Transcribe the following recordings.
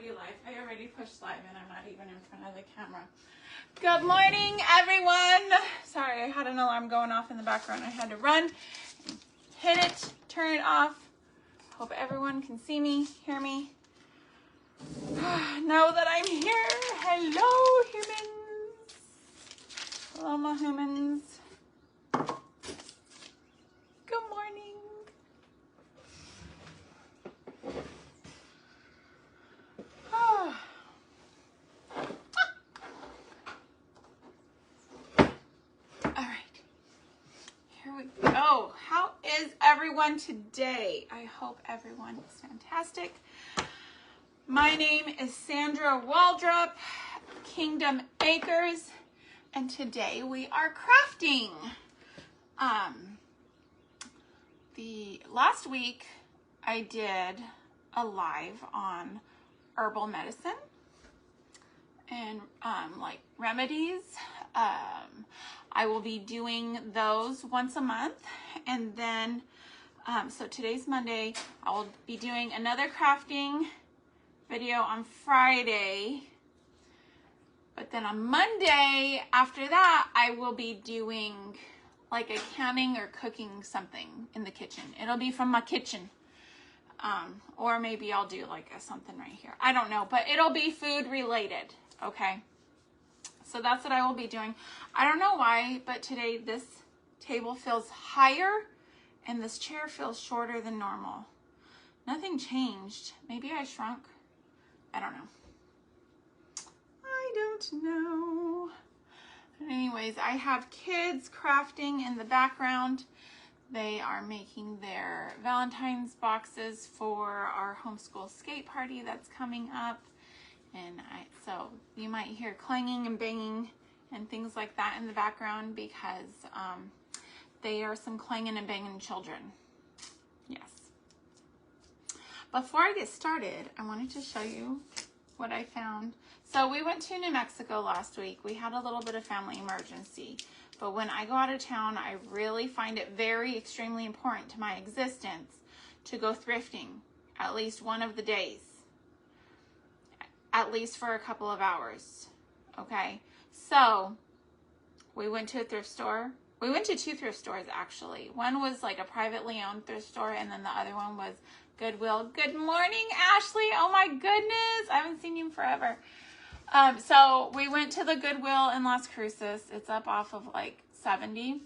already live. I already pushed live and I'm not even in front of the camera. Good morning, everyone. Sorry, I had an alarm going off in the background. I had to run, hit it, turn it off. Hope everyone can see me, hear me. Know that I'm here. Hello, humans. Hello, my humans. Good morning. All right. Here we go. How is everyone today? I hope everyone is fantastic. My name is Sandra Waldrop, Kingdom Acres, and today we are crafting. The last week I did a live on herbal medicine and like remedies. I will be doing those once a month, and then so today's Monday. I will be doing another crafting video on Friday, but then on Monday after that I will be doing like a canning or cooking something in the kitchen. It'll be from my kitchen, or maybe I'll do like something right here. I don't know, but it'll be food related. Okay, so that's what I will be doing. I don't know why, but today this table feels higher and this chair feels shorter than normal. Nothing changed. Maybe I shrunk. I don't know. I don't know. But anyways, I have kids crafting in the background. They are making their Valentine's boxes for our homeschool skate party that's coming up. And so you might hear clanging and banging and things like that in the background because they are some clanging and banging children. Yes. Before I get started, I wanted to show you what I found. So we went to New Mexico last week. We had a little bit of family emergency. But when I go out of town, I really find it very extremely important to my existence to go thrifting at least one of the days. At least for a couple of hours. Okay? So we went to a thrift store. We went to two thrift stores actually. One was like a privately owned thrift store, and then the other one was Goodwill. Good morning, Ashley. Oh my goodness. I haven't seen you in forever. So we went to the Goodwill in Las Cruces. It's up off of like 70.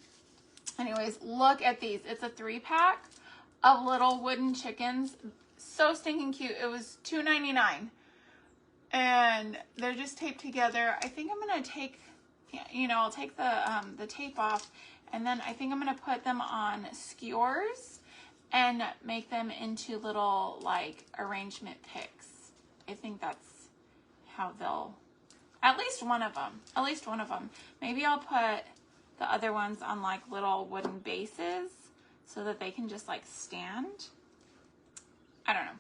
Anyways, look at these. It's a 3-pack of little wooden chickens. So stinking cute. It was $2.99. And they're just taped together. I think I'm going to take, you know, I'll take the tape off, and then I think I'm going to put them on skewers and make them into little like arrangement picks. I think that's how they'll, at least one of them. Maybe I'll put the other ones on like little wooden bases so that they can just like stand. I don't know.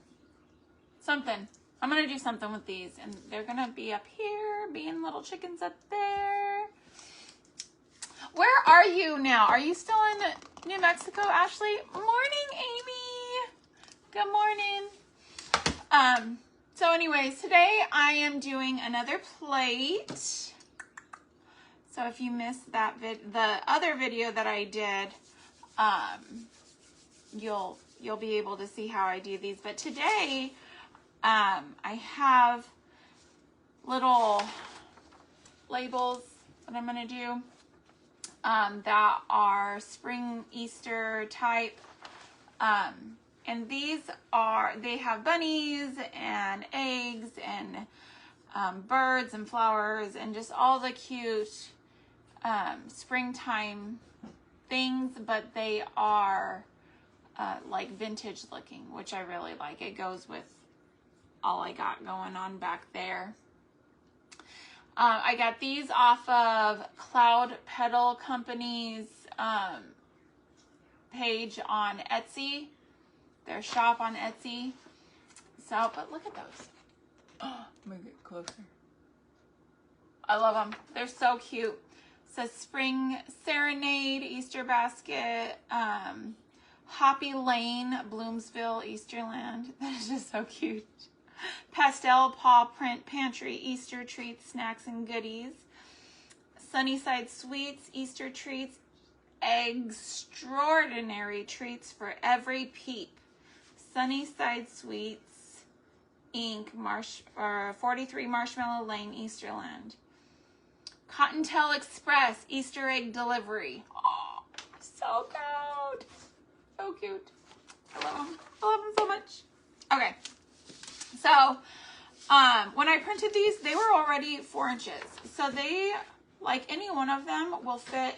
Something. I'm going to do something with these, and they're going to be up here, being little chickens up there. Where are you now? Are you still in New Mexico, Ashley? Morning, Amy. Good morning. So anyways, today I am doing another plate. So if you missed that the other video that I did, you'll be able to see how I do these. But today, I have little labels that I'm going to do that are spring Easter type. And these they have bunnies and eggs and birds and flowers and just all the cute springtime things, but they are like vintage looking, which I really like. It goes with all I got going on back there. I got these off of Cloud Petal Company's page on Etsy, their shop on Etsy. So, but look at those. Oh, I'm gonna get closer. I love them. They're so cute. It says Spring Serenade, Easter Basket, Hoppy Lane, Bloomsville, Easterland. That is just so cute. Pastel Paw Print Pantry, Easter treats, snacks, and goodies. Sunnyside Sweets, Easter treats, extraordinary treats for every peep. Sunnyside Sweets, Inc., 43 Marshmallow Lane, Easterland. Cottontail Express, Easter egg delivery. Oh, so cute. So cute. I love them. I love them so much. Okay. So, when I printed these, they were already 4 inches. So they, like any one of them, will fit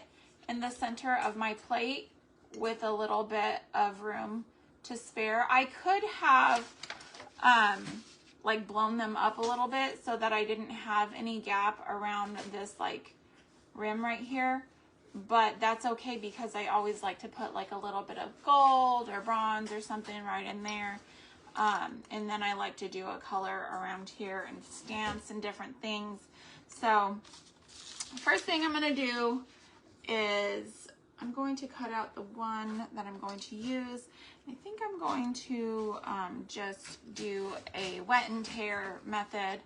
in the center of my plate with a little bit of room to spare. I could have, like blown them up a little bit so that I didn't have any gap around this like rim right here. But that's okay because I always like to put like a little bit of gold or bronze or something right in there. And then I like to do a color around here and stamps and different things. So first thing I'm going to do is I'm going to cut out the one that I'm going to use. I think I'm going to just do a wet and tear method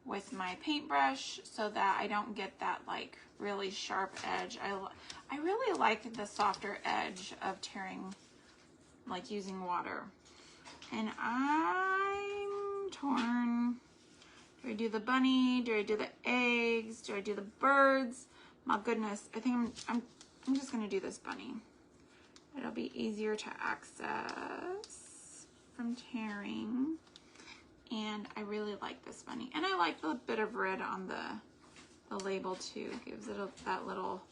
with my paintbrush so that I don't get that like really sharp edge. I really like the softer edge of tearing, like using water. And I'm torn. Do I do the bunny? Do I do the eggs? Do I do the birds? My goodness, I think I'm just gonna do this bunny. It'll be easier to access from tearing. And I really like this bunny. And I like the bit of red on the label too. Gives it that little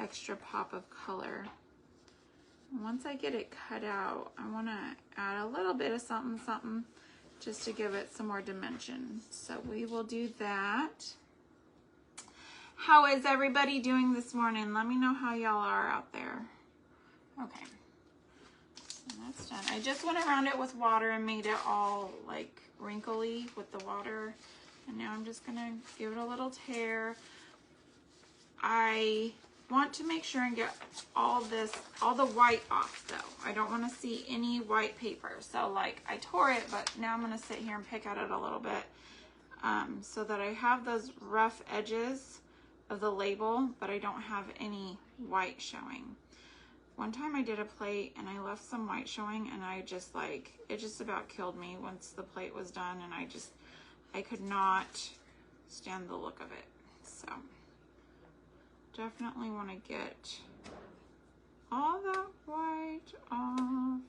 extra pop of color. Once I get it cut out, I want to add a little bit of something, something, just to give it some more dimension. So we will do that. How is everybody doing this morning? Let me know how y'all are out there. Okay, so that's done. I just went around it with water and made it all like wrinkly with the water. And now I'm just gonna give it a little tear. I want to make sure and get all the white off though. I don't want to see any white paper. So like I tore it, but now I'm going to sit here and pick at it a little bit so that I have those rough edges of the label, but I don't have any white showing. One time I did a plate and I left some white showing and I just like, it just about killed me once the plate was done and I could not stand the look of it. So definitely want to get all that white off.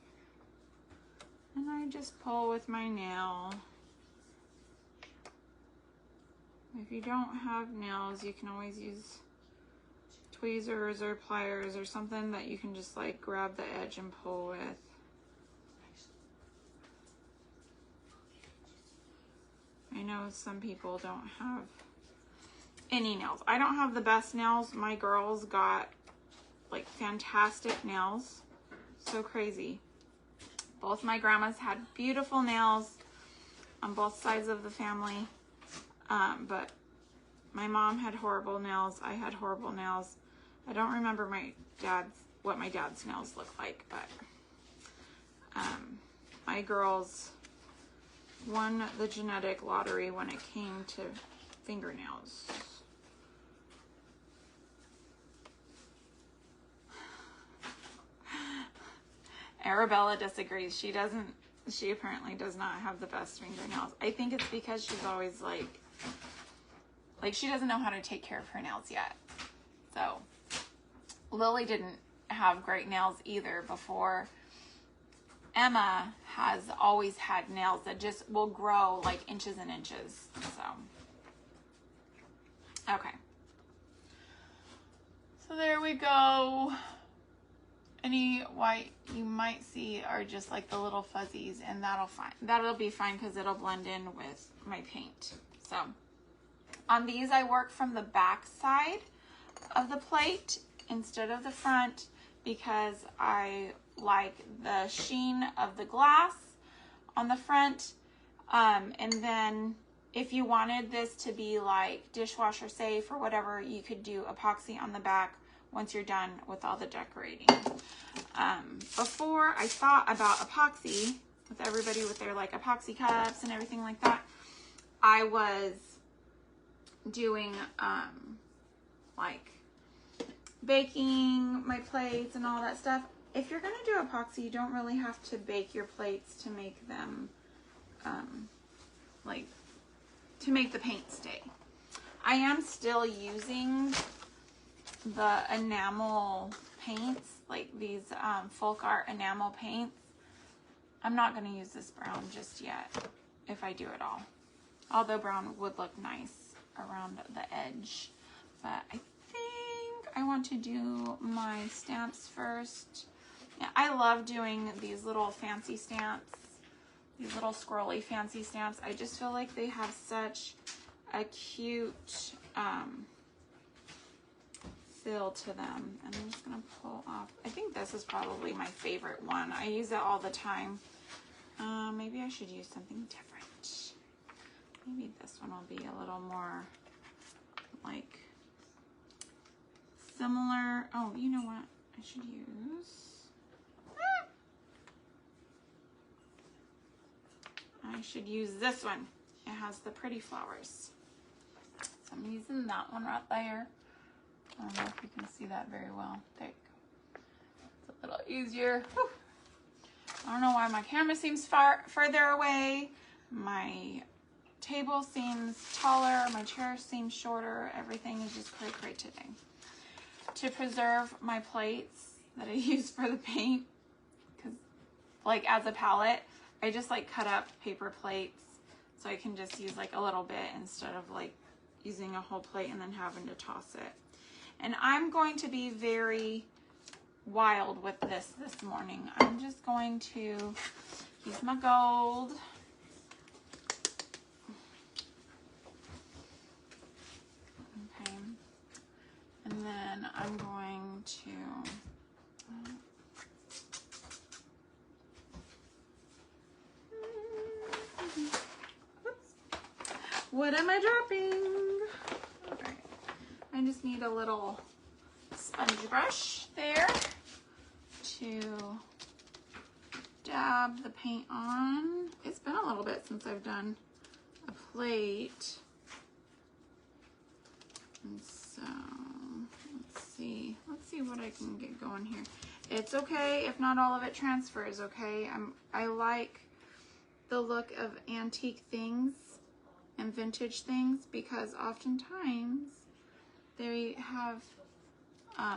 And I just pull with my nail. If you don't have nails, you can always use tweezers or pliers or something that you can just like grab the edge and pull with. I know some people don't have any nails. I don't have the best nails. My girls got like fantastic nails. So crazy. Both my grandmas had beautiful nails on both sides of the family. But my mom had horrible nails. I had horrible nails. I don't remember what my dad's nails look like, but my girls won the genetic lottery when it came to fingernails. Arabella disagrees. She apparently does not have the best fingernails. I think it's because she's always like she doesn't know how to take care of her nails yet. So Lily didn't have great nails either before. Emma has always had nails that just will grow like inches and inches. So, okay. So there we go. Any white you might see are just like the little fuzzies, and that'll be fine because it'll blend in with my paint. So on these I work from the back side of the plate instead of the front because I like the sheen of the glass on the front. And then if you wanted this to be like dishwasher safe or whatever, you could do epoxy on the back once you're done with all the decorating. Before I thought about epoxy, with everybody with their like epoxy cups and everything like that, I was doing like baking my plates and all that stuff. If you're gonna do epoxy, you don't really have to bake your plates to make them like to make the paint stay. I am still using the enamel paints, like these folk art enamel paints. I'm not going to use this brown just yet if I do it all. Although brown would look nice around the edge. But I think I want to do my stamps first. Yeah, I love doing these little fancy stamps. These little scrolly fancy stamps. I just feel like they have such a cute feel to them. And I'm just going to pull off. I think this is probably my favorite one. I use it all the time. Maybe I should use something different. Maybe this one will be a little more like similar. Oh, you know what? I should use. I should use this one. It has the pretty flowers. So I'm using that one right there. I don't know if you can see that very well. There you go. It's a little easier. Whew. I don't know why my camera seems further away. My table seems taller. My chair seems shorter. Everything is just cray today. To preserve my plates that I use for the paint, because like as a palette, I just like cut up paper plates so I can just use like a little bit instead of like using a whole plate and then having to toss it. And I'm going to be very wild with this morning. I'm just going to use my gold. Okay. And then I'm going to what am I dropping? All right. I just need a little sponge brush there to dab the paint on. It's been a little bit since I've done a plate. And so, let's see what I can get going here. It's okay if not all of it transfers, okay? I like the look of antique things and vintage things because oftentimes they have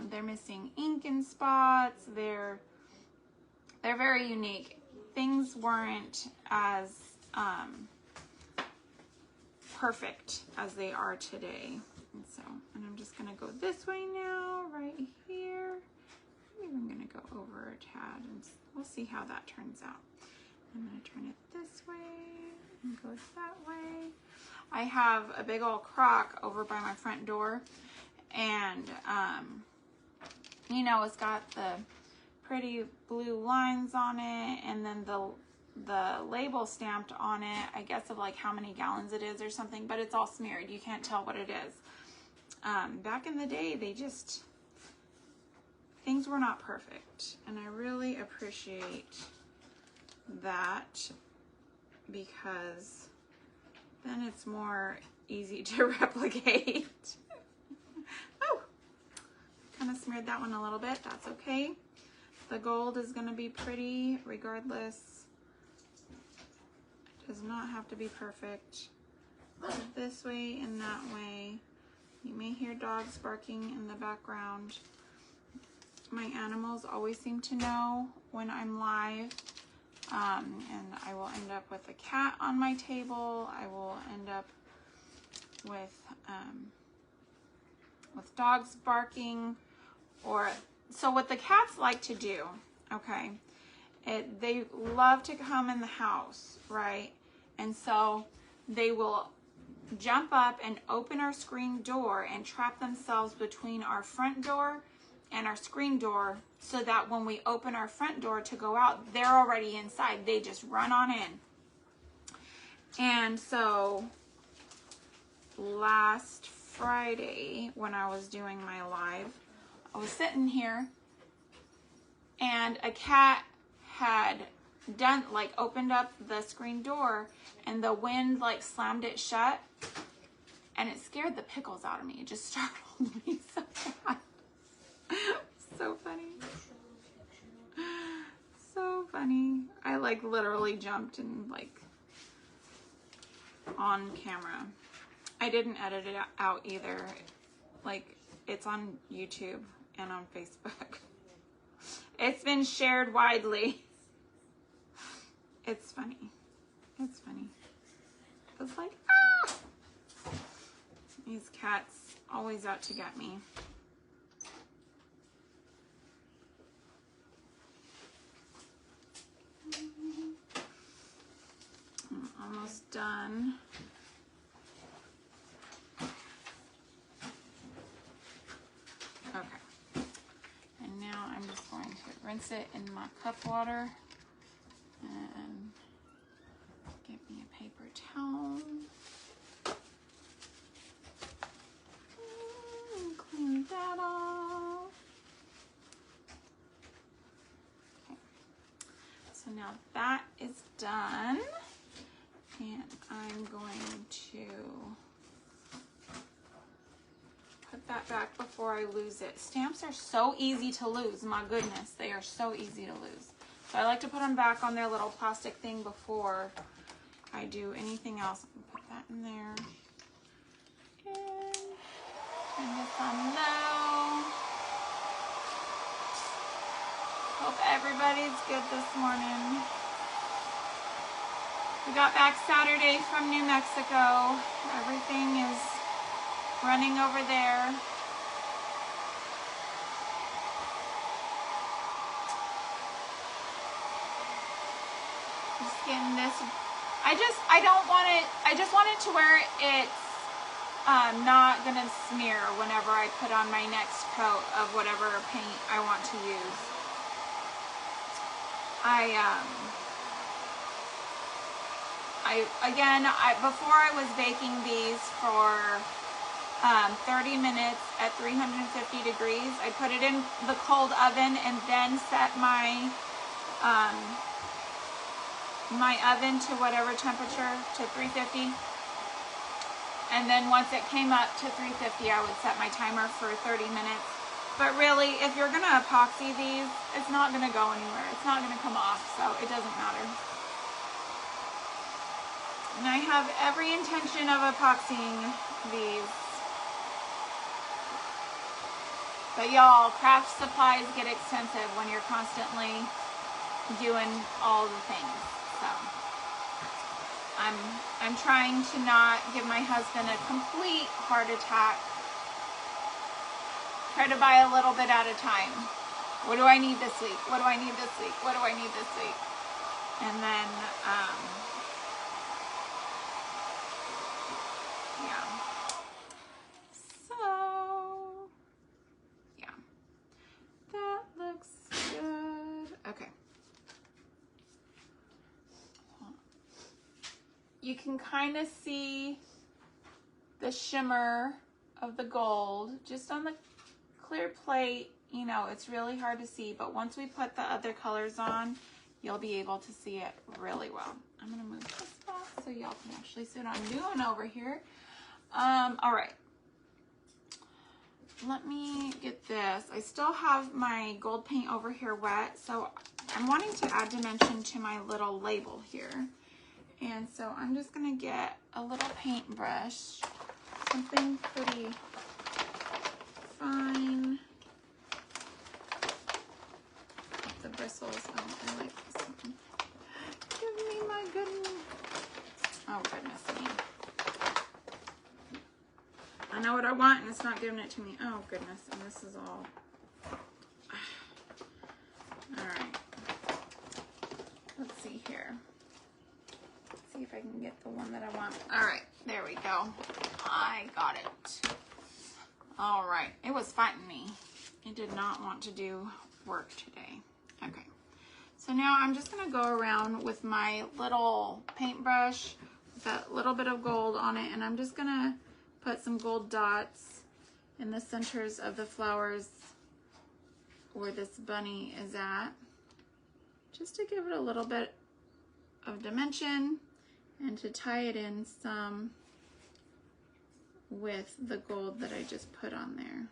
they're missing ink in spots. They're very unique. Things weren't as perfect as they are today. And so, and I'm just gonna go this way now, right here. Maybe I'm gonna go over a tad and we'll see how that turns out. I'm gonna turn it this way and go that way. I have a big old crock over by my front door, and you know, it's got the pretty blue lines on it, and then the label stamped on it, I guess of like how many gallons it is or something, but it's all smeared. You can't tell what it is. Back in the day, things were not perfect, and I really appreciate that because then it's more easy to replicate. Oh, kind of smeared that one a little bit. That's okay. The gold is going to be pretty regardless. It does not have to be perfect. This way and that way. You may hear dogs barking in the background. My animals always seem to know when I'm live. And I will end up with a cat on my table. I will end up with dogs barking, or so what the cats like to do, okay, they love to come in the house, right? And so they will jump up and open our screen door and trap themselves between our front door and our screen door, so that when we open our front door to go out, they're already inside. They just run on in. And so last Friday when I was doing my live, I was sitting here and a cat had done, like opened up the screen door and the wind like slammed it shut, and it scared the pickles out of me. It just startled me so bad. So funny. So funny. I like literally jumped and like on camera. I didn't edit it out either. Like, it's on YouTube and on Facebook. It's been shared widely. It's funny. It's funny. It's like, ah! These cats always out to get me. I'm almost done. Okay. And now I'm just going to rinse it in my cup water and get me a paper towel. Clean that off. Okay. So now that is done. And I'm going to put that back before I lose it. Stamps are so easy to lose. My goodness, they are so easy to lose. So I like to put them back on their little plastic thing before I do anything else. Put that in there. And turn this on low. Hope everybody's good this morning. We got back Saturday from New Mexico. Everything is running over there. Just getting this. I don't want it. I just want it to where it's not gonna smear whenever I put on my next coat of whatever paint I want to use. Before I was baking these for 30 minutes at 350 degrees. I put it in the cold oven and then set my my oven to whatever temperature, to 350. And then once it came up to 350, I would set my timer for 30 minutes. But really, if you're gonna epoxy these, it's not gonna go anywhere. It's not gonna come off, so it doesn't matter. And I have every intention of epoxying these. But y'all, craft supplies get expensive when you're constantly doing all the things. So I'm trying to not give my husband a complete heart attack. Try to buy a little bit at a time. What do I need this week? What do I need this week? What do I need this week? And then yeah. So, yeah. That looks good. Okay. You can kind of see the shimmer of the gold just on the clear plate. You know, it's really hard to see, but once we put the other colors on, you'll be able to see it really well. I'm going to move this back so y'all can actually see what I'm doing over here. All right. Let me get this. I still have my gold paint over here wet, so I'm wanting to add dimension to my little label here. And so I'm just going to get a little paintbrush, something pretty fine. The bristles. Oh, I like this one. Give me my goodness. Oh, goodness me. I know what I want and it's not giving it to me. Oh, goodness. And this is all. All right. Let's see here. Let's see if I can get the one that I want. All right. There we go. I got it. All right. It was fighting me. It did not want to do work today. Okay. So now I'm just going to go around with my little paintbrush with that little bit of gold on it, and I'm just going to put some gold dots in the centers of the flowers where this bunny is at, just to give it a little bit of dimension and to tie it in some with the gold that I just put on there.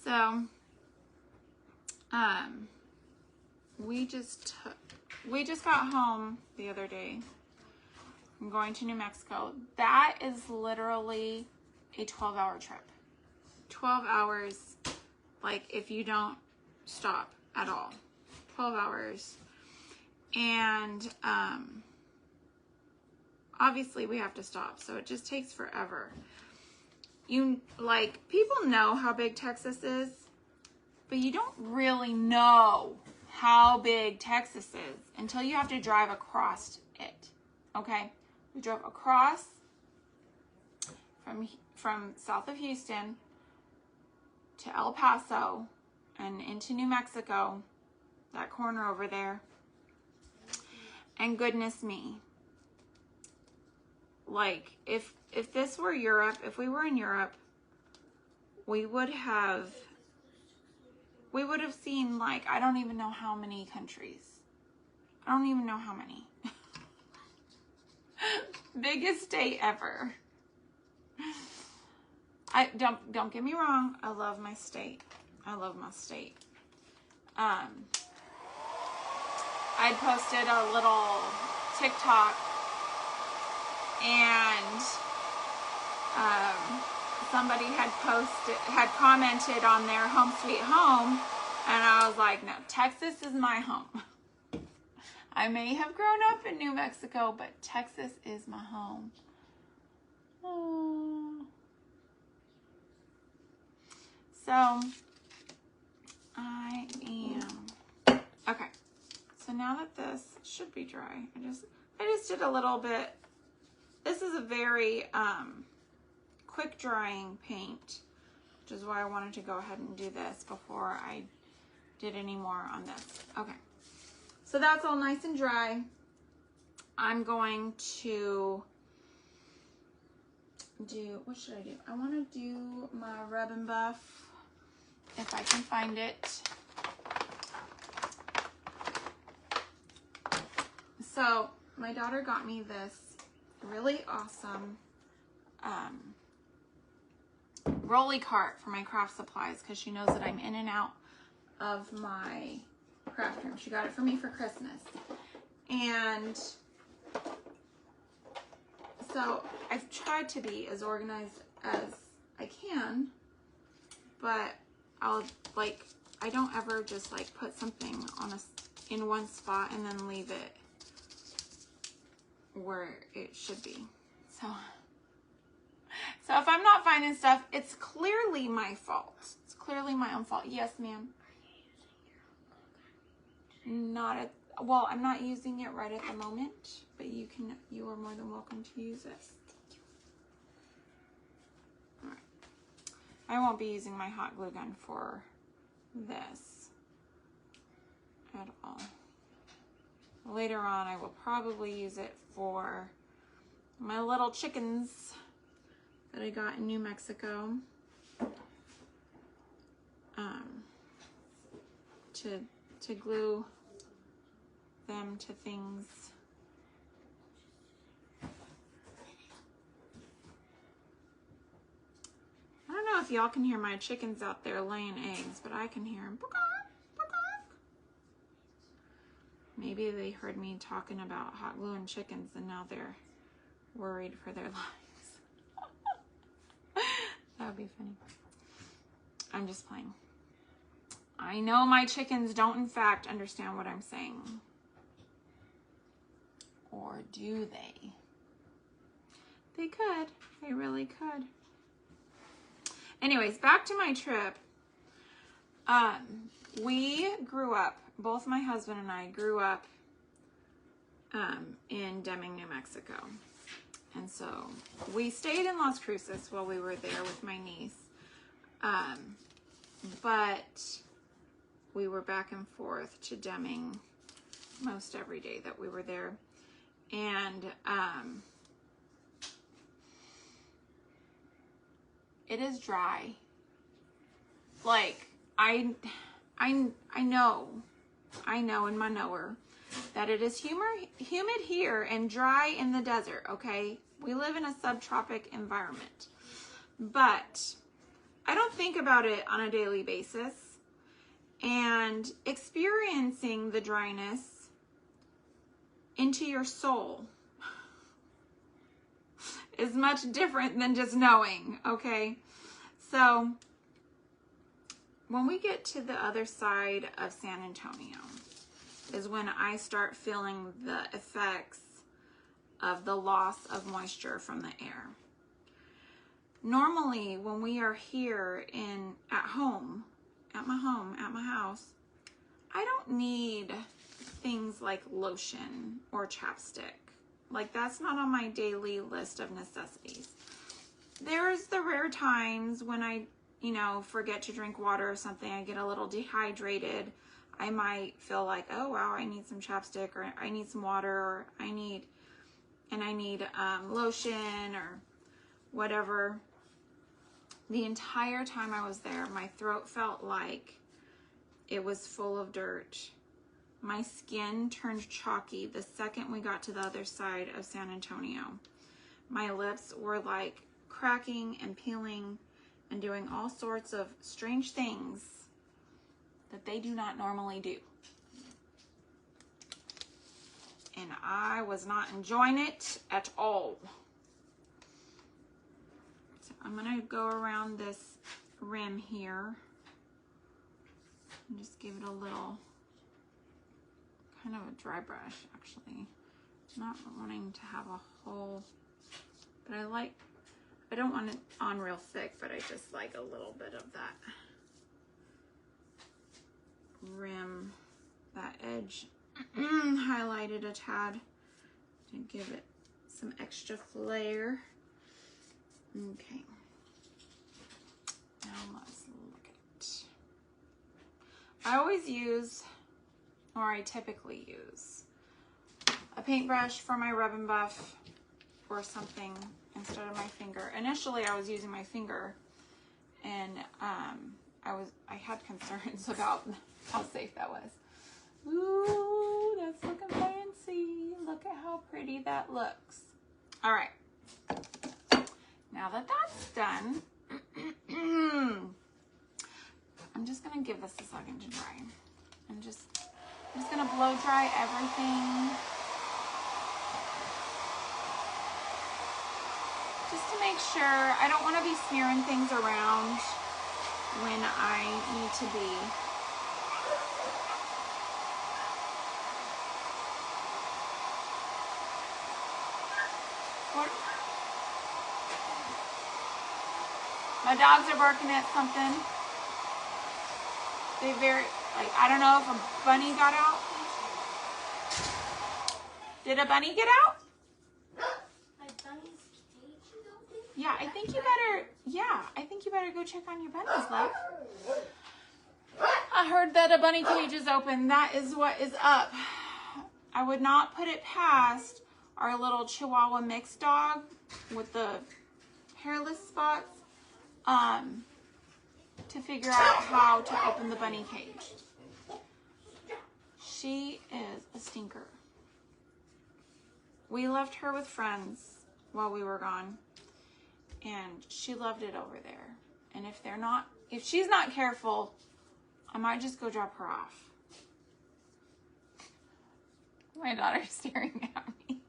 So, we just got home the other day. I'm going to New Mexico. That is literally a 12-hour trip. 12 hours, like if you don't stop at all. 12 hours. And obviously we have to stop, so it just takes forever. People know how big Texas is, but you don't really know how big Texas is until you have to drive across it. Okay? We drove across from south of Houston to El Paso and into New Mexico, that corner over there. And goodness me, like if this were Europe, if we were in Europe, we would have seen, like, I don't even know how many countries. I don't even know how many. Biggest state ever. Don't get me wrong, I love my state. I love my state. I posted a little TikTok, and somebody had commented on their home sweet home, and I was like, no, Texas is my home. I may have grown up in New Mexico, but Texas is my home. Oh. So I am okay. So now that this should be dry, I just did a little bit. This is a very quick drying paint, which is why I wanted to go ahead and do this before I did any more on this. Okay, so that's all nice and dry. I'm going to do, what should I do? I want to do my rub and buff, if I can find it. So my daughter got me this really awesome rolly cart for my craft supplies, because she knows that I'm in and out of my craft room. She got it for me for Christmas. And so I've tried to be as organized as I can, but I don't ever just like put something in one spot and then leave it where it should be. So if I'm not finding stuff, it's clearly my fault. It's clearly my own fault. Yes, ma'am. Well, I'm not using it right at the moment, but you are more than welcome to use it. All right. I won't be using my hot glue gun for this at all. Later on, I will probably use it for my little chickens that I got in New Mexico, to glue them to things. I don't know if y'all can hear my chickens out there laying eggs, but I can hear them. Maybe they heard me talking about hot glue and chickens, and now they're worried for their lives. That would be funny. I'm just playing. I know my chickens don't, in fact, understand what I'm saying. Or do they? They could. They really could. Anyways, back to my trip. We grew up, both my husband and I grew up in Deming, New Mexico. And so we stayed in Las Cruces while we were there with my niece. But we were back and forth to Deming most every day that we were there. And it is dry. Like, I know in my knower that it is humid here and dry in the desert, okay? We live in a subtropic environment. But I don't think about it on a daily basis. And experiencing the dryness into your soul is much different than just knowing, okay? So when we get to the other side of San Antonio is when I start feeling the effects of the loss of moisture from the air. Normally, when we are here at my house, I don't need things like lotion or chapstick. Like, that's not on my daily list of necessities. There's the rare times when I, forget to drink water or something, I get a little dehydrated. I might feel like, oh wow, I need some chapstick, or I need some water, or I need lotion or whatever. The entire time I was there, my throat felt like it was full of dirt. My skin turned chalky the second we got to the other side of San Antonio. My lips were like cracking and peeling and doing all sorts of strange things that they do not normally do. And I was not enjoying it at all. So I'm gonna go around this rim here and just give it a little, kind of a dry brush actually. Not wanting to have a whole, but I don't want it on real thick, but I just like a little bit of that rim, that edge highlighted a tad to give it some extra flair. Okay, now let's look at it. I typically use a paintbrush for my rub and buff or something instead of my finger. Initially I was using my finger, and I had concerns about how safe that was. Ooh, that's looking fancy. Look at how pretty that looks. All right. Now that that's done, I'm just gonna give this a second to dry. I'm just gonna blow dry everything. Just to make sure. I don't want to be smearing things around when I need to be. My dogs are barking at something. I don't know if a bunny got out. Did a bunny get out? Yeah, I think you better go check on your bunnies, love. I heard that a bunny cage is open. That is what is up. I would not put it past our little Chihuahua mixed dog with the hairless spots to figure out how to open the bunny cage. She is a stinker. We left her with friends while we were gone, and she loved it over there. And if she's not careful, I might just go drop her off. My daughter's staring at me.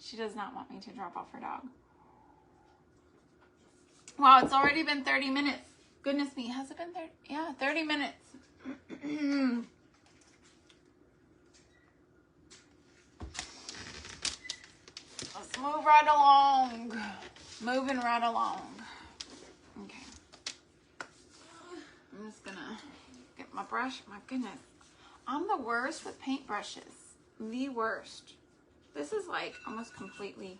She does not want me to drop off her dog. Wow, it's already been 30 minutes. Goodness me, has it been 30? Yeah, 30 minutes. Let's move right along. Moving right along. Okay. I'm just gonna get my brush. My goodness. I'm the worst with paintbrushes. The worst. This is like almost completely.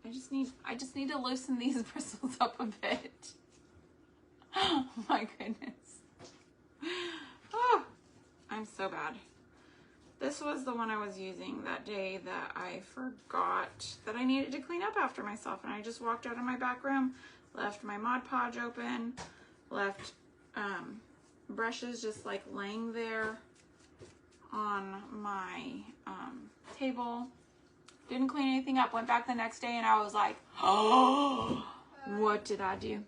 I just need to loosen these bristles up a bit. Oh my goodness. Oh, I'm so bad. This was the one I was using that day that I forgot that I needed to clean up after myself, and I just walked out of my back room, left my Mod Podge open, left brushes just like laying there on my table. Didn't clean anything up. Went back the next day and I was like, oh, what did I do?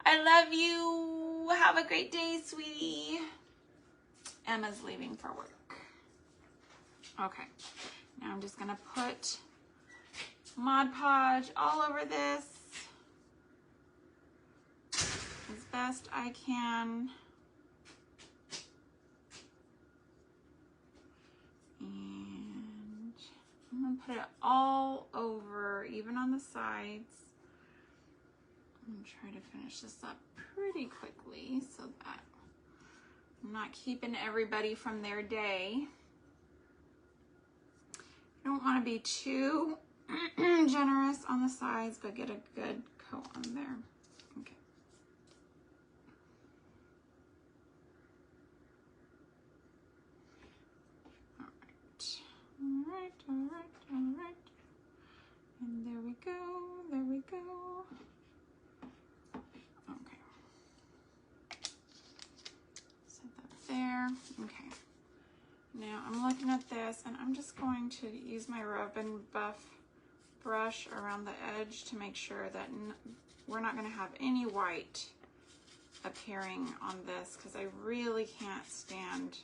I love you. Have a great day, sweetie. Emma's leaving for work. Okay, now I'm just gonna put Mod Podge all over this as best I can. And I'm gonna put it all over, even on the sides. I'm gonna try to finish this up pretty quickly so that I'm not keeping everybody from their day. I don't want to be too generous on the sides, but get a good coat on there. Okay. All right. And there we go. Okay. Set that there. Okay. Now I'm looking at this and I'm just going to use my rub and buff brush around the edge to make sure that we're not going to have any white appearing on this, because I really can't stand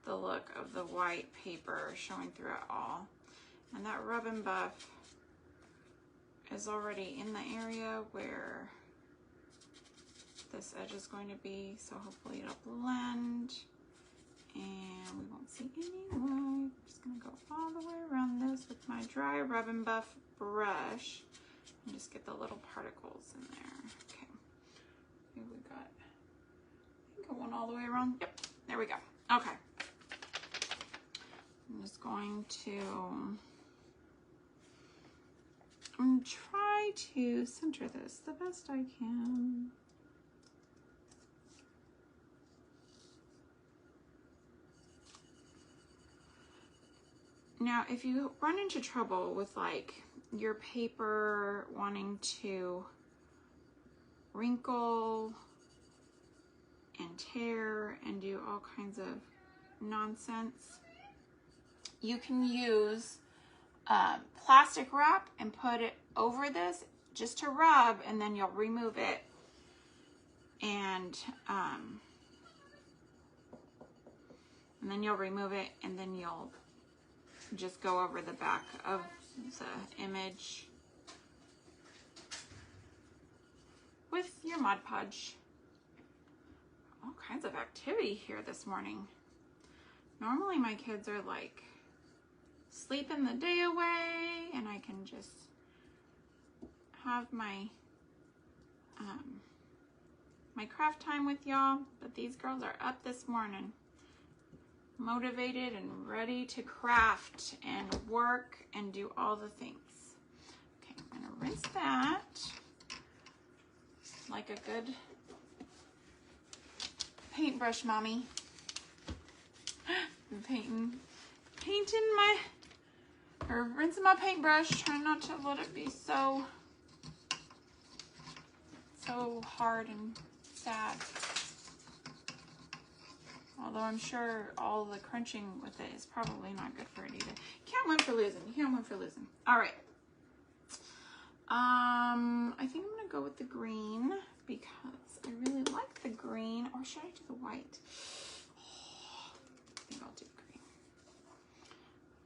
the look of the white paper showing through it all. And that rub and buff is already in the area where this edge is going to be, so hopefully it'll blend. And we won't see any white. I'm just gonna go all the way around this with my dry rub and buff brush and just get the little particles in there. Okay, here we got, I think I went all the way around. Yep, there we go. Okay, I'm just going to try to center this the best I can. Now, if you run into trouble with like your paper wanting to wrinkle and tear and do all kinds of nonsense, you can use plastic wrap and put it over this just to rub, and then you'll remove it and then you'll remove it and then you'll just go over the back of the image with your Mod Podge. All kinds of activity here this morning. Normally my kids are like sleeping the day away and I can just have my my craft time with y'all, but these girls are up this morning, motivated and ready to craft and work and do all the things. Okay, I'm gonna rinse that like a good paintbrush mommy. I'm painting rinsing my paintbrush, trying not to let it be so hard and sad. Although I'm sure all the crunching with it is probably not good for it either. You can't win for losing. You can't win for losing. All right. I think I'm gonna go with the green because I really like the green. Or should I do the white? Oh, I think I'll do green.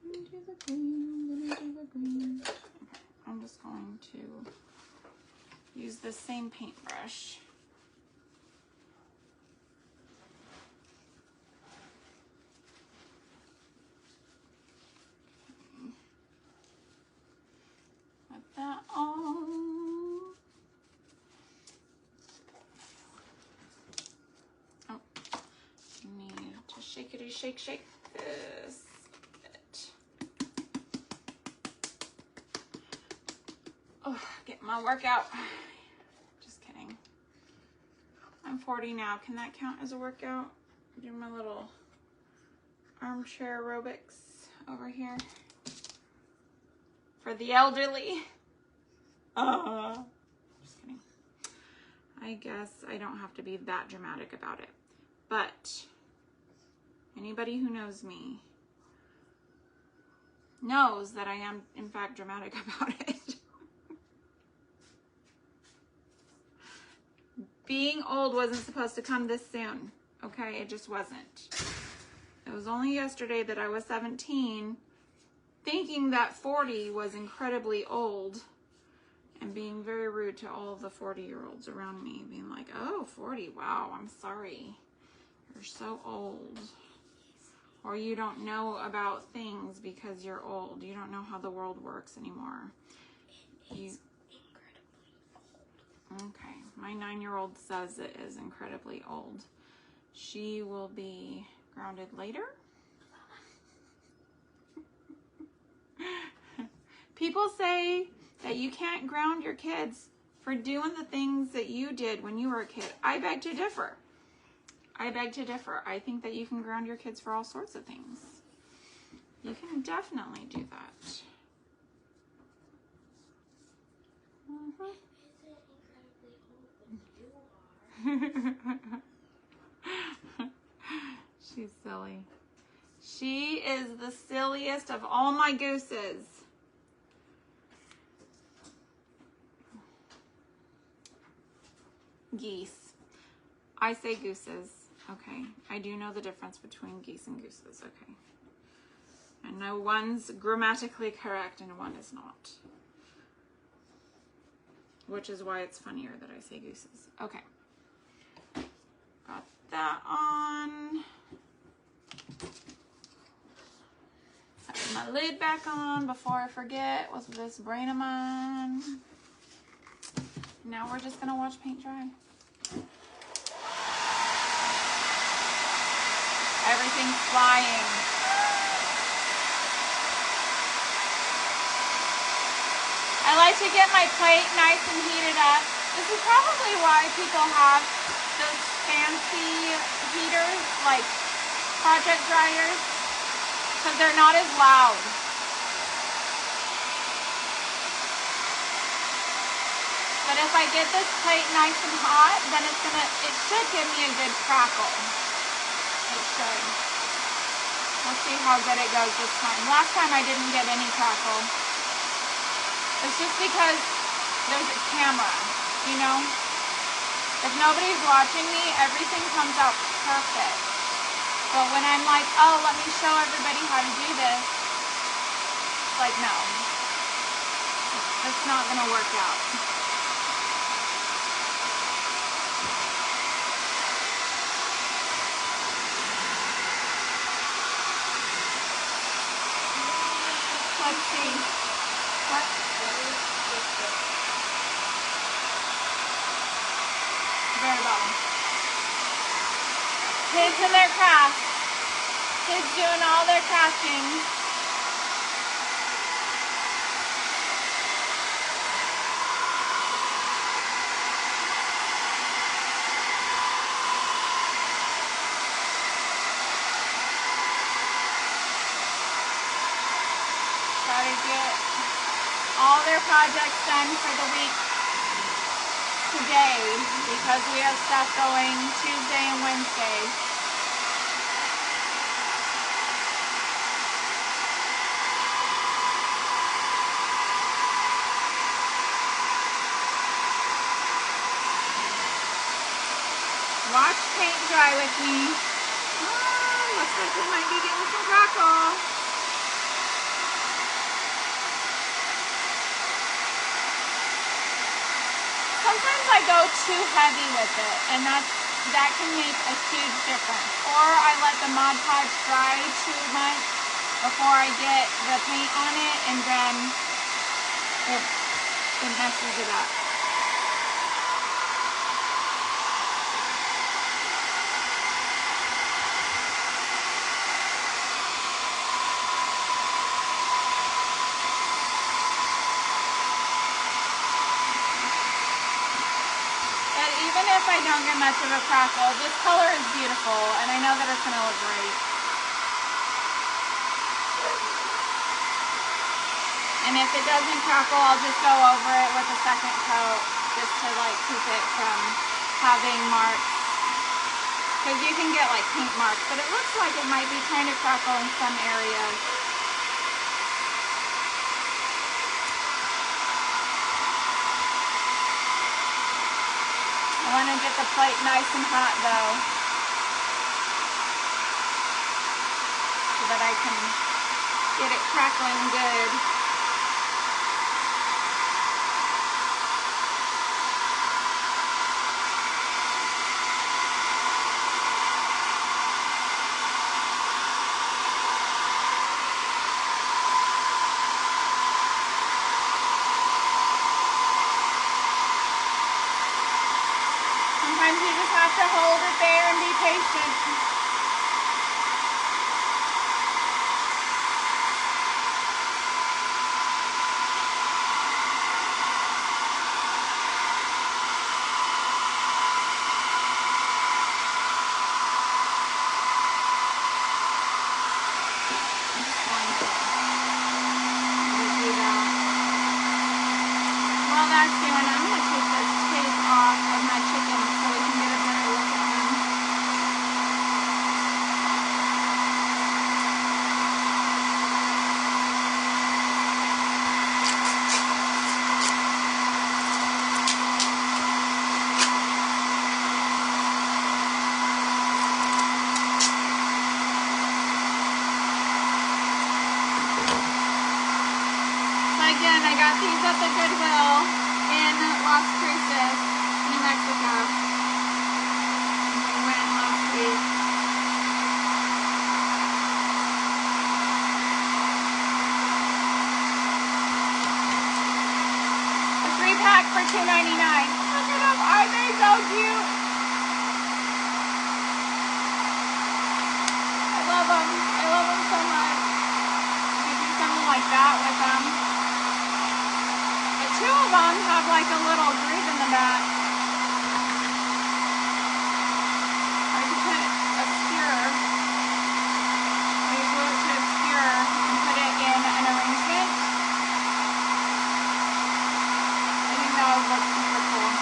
I'm gonna do the green. Okay. I'm just going to use the same paintbrush. That on. Oh, need to shake this bit. Oh, get my workout. Just kidding. I'm 40 now. Can that count as a workout? Do my little armchair aerobics over here for the elderly. Just kidding. I guess I don't have to be that dramatic about it. But anybody who knows me knows that I am, in fact, dramatic about it. Being old wasn't supposed to come this soon, okay? It just wasn't. It was only yesterday that I was 17, thinking that 40 was incredibly old, and being very rude to all of the 40-year-olds around me, being like, oh, 40, wow, I'm sorry. You're so old. Or you don't know about things because you're old. You don't know how the world works anymore. Okay, my 9-year-old says it is incredibly old. She will be grounded later. People say that you can't ground your kids for doing the things that you did when you were a kid. I beg to differ. I beg to differ. I think that you can ground your kids for all sorts of things. You can definitely do that. She's silly. She is the silliest of all my gooses. Geese. I say gooses. Okay. I do know the difference between geese and gooses. Okay. I know one's grammatically correct and one is not. Which is why it's funnier that I say gooses. Okay. Got that on. Put my lid back on before I forget what's this brain of mine. Now we're just gonna watch paint dry. Everything's flying. I like to get my plate nice and heated up. This is probably why people have those fancy heaters, like project dryers, because they're not as loud. But if I get this plate nice and hot, then it should give me a good crackle. It should. We'll see how good it goes this time. Last time I didn't get any crackle. It's just because there's a camera, you know? If nobody's watching me, everything comes out perfect. But when I'm like, oh, let me show everybody how to do this, it's like, no. It's not gonna work out. Let's see. What? Very bottom. Kids and their crafts. Kids doing all their crafting. Try to get all their projects done for the week today because we have stuff going Tuesday and Wednesday. Watch paint dry with me. Looks like we might be getting some crackle. Sometimes I go too heavy with it, and that can make a huge difference. Or I let the Mod Podge dry too much before I get the paint on it, and then it messes it up. if I don't get much of a crackle, this color is beautiful, and I know that it's going to look great. And if it doesn't crackle, I'll just go over it with a second coat, just to like keep it from having marks. Because you can get like paint marks, but it looks like it might be trying to crackle in some areas. I want to get the plate nice and hot though, so that I can get it crackling good. Sometimes you just have to hold it there and be patient. While that's doing, I'm going to take this tape off of my chicken so we can get a better look at them. Again, I got these at the Goodwill in Las Cruces, New Mexico. We went last week. A 3-pack for $2.99. Look at them. Aren't they so cute? I love them. I love them so much. You do something like that with them. Two of them have like a little groove in the back. I could put a skewer. I could glue it to a skewer and put it in an arrangement. I think that would look super cool.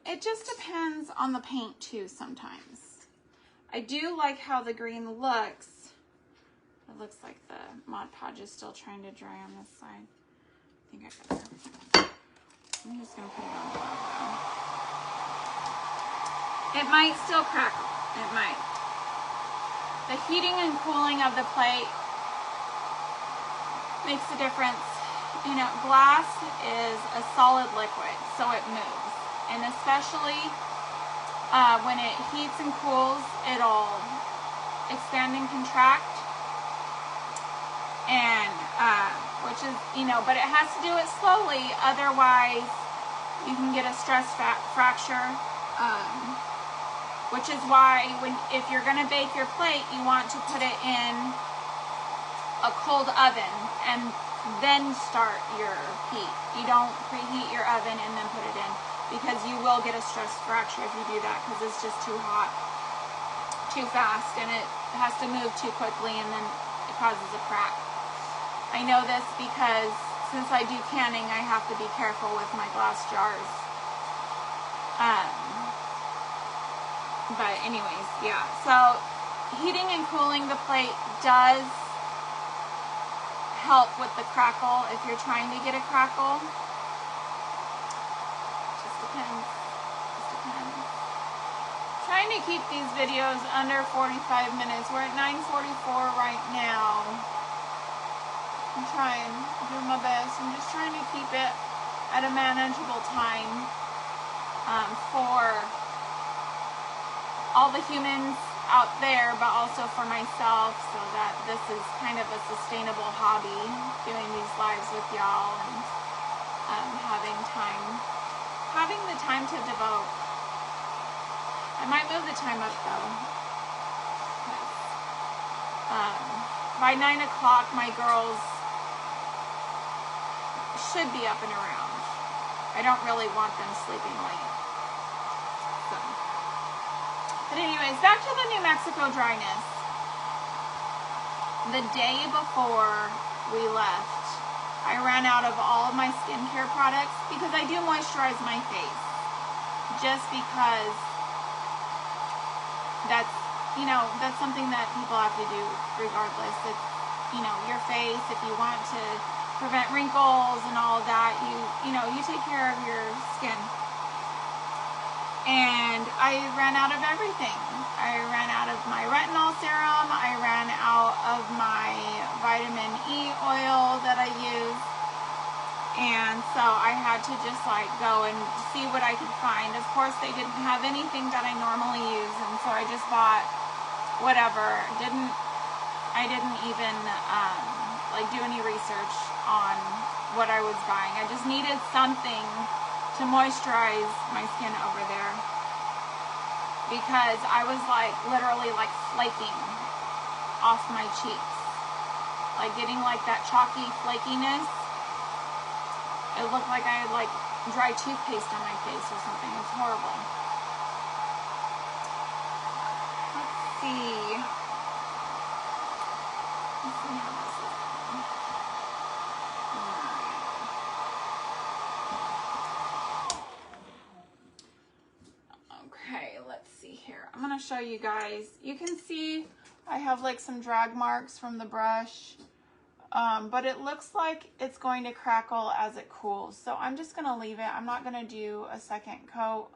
It just depends on the paint too sometimes. I do like how the green looks. It looks like the Mod Podge is still trying to dry on this side. I think I got it. I'm just going to put it on below though. It might still crackle. It might. The heating and cooling of the plate makes a difference. You know, glass is a solid liquid, so it moves. And especially when it heats and cools, it'll expand and contract. And, which is, you know, but it has to do it slowly. Otherwise, you can get a stress fracture. Which is why if you're going to bake your plate, you want to put it in a cold oven and then start your heat. You don't preheat your oven and then put it in, because you will get a stress fracture if you do that, because it's just too hot, too fast, and it has to move too quickly, and then it causes a crack. I know this because since I do canning, I have to be careful with my glass jars. But anyways, yeah. So heating and cooling the plate does help with the crackle if you're trying to get a crackle. Depends. Trying to keep these videos under 45 minutes. We're at 9:44 right now. I'm trying to do my best. I'm just trying to keep it at a manageable time for all the humans out there, but also for myself, so that this is kind of a sustainable hobby, doing these lives with y'all and having the time to devote. I might move the time up though. By 9 o'clock, my girls should be up and around. I don't really want them sleeping late. So. But anyways, back to the New Mexico dryness. The day before we left, I ran out of all of my skincare products because I do moisturize my face. Just because that's, you know, that's something that people have to do regardless. It's, you know, your face, if you want to prevent wrinkles and all of that, you know, you take care of your skin. And I ran out of everything. I ran out of my retinol serum. I ran out of my vitamin E oil that I use. And so I had to just like go and see what I could find. Of course, they didn't have anything that I normally use. And so I just bought whatever. I didn't even like do any research on what I was buying. I just needed something to moisturize my skin over there because I was like literally like flaking off my cheeks, like getting like that chalky flakiness. It looked like I had like dry toothpaste on my face or something. It's horrible. Let's see. Let's see how this is going. Okay, let's see here. I'm going to show you guys. You can see I have like some drag marks from the brush, but it looks like it's going to crackle as it cools. So I'm just going to leave it. I'm not going to do a second coat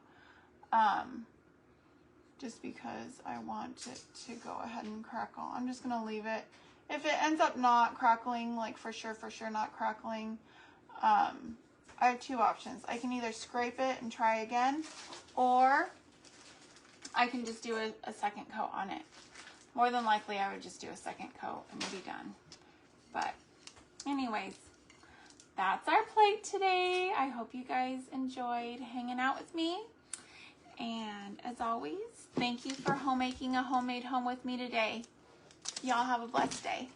just because I want it to go ahead and crackle. I'm just going to leave it. If it ends up not crackling, like for sure not crackling, I have two options. I can either scrape it and try again, or I can just do a second coat on it. More than likely, I would just do a second coat and be done. But anyways, that's our plate today. I hope you guys enjoyed hanging out with me. And as always, thank you for homemaking a homemade home with me today. Y'all have a blessed day.